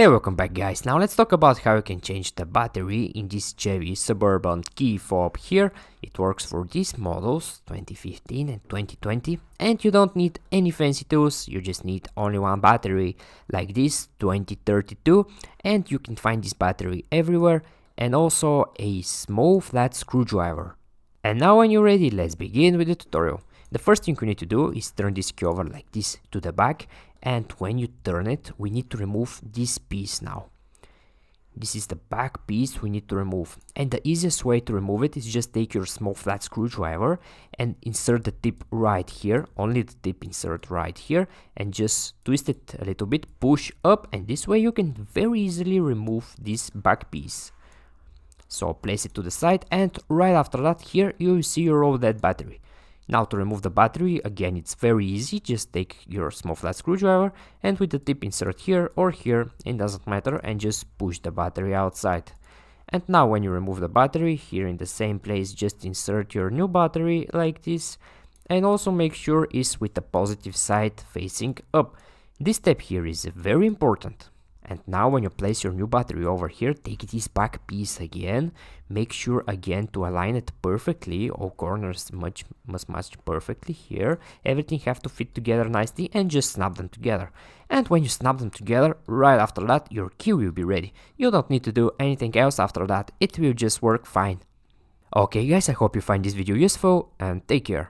Hey, welcome back guys. Now let's talk about how you can change the battery in this Chevy Suburban key fob here. It works for these models 2015 and 2020 and you don't need any fancy tools, you just need only one battery like this 2032 and you can find this battery everywhere and also a small flat screwdriver. And now when you're ready, let's begin with the tutorial. The first thing we need to do is turn this key over like this to the back, and when you turn it, we need to remove this piece now. This is the back piece we need to remove, and the easiest way to remove it is just take your small flat screwdriver and insert the tip right here, only the tip insert right here, and just twist it a little bit, push up, and this way you can very easily remove this back piece. So place it to the side, and right after that here you will see your old dead battery. Now to remove the battery, again it's very easy, just take your small flat screwdriver and with the tip insert here or here, it doesn't matter, and just push the battery outside. And now when you remove the battery, here in the same place just insert your new battery like this, and also make sure it's with the positive side facing up. This step here is very important. And now when you place your new battery over here, take this back piece again, make sure again to align it perfectly, all corners must match perfectly here, everything have to fit together nicely, and just snap them together. And when you snap them together, right after that your key will be ready. You don't need to do anything else after that, it will just work fine. Okay guys, I hope you find this video useful and take care.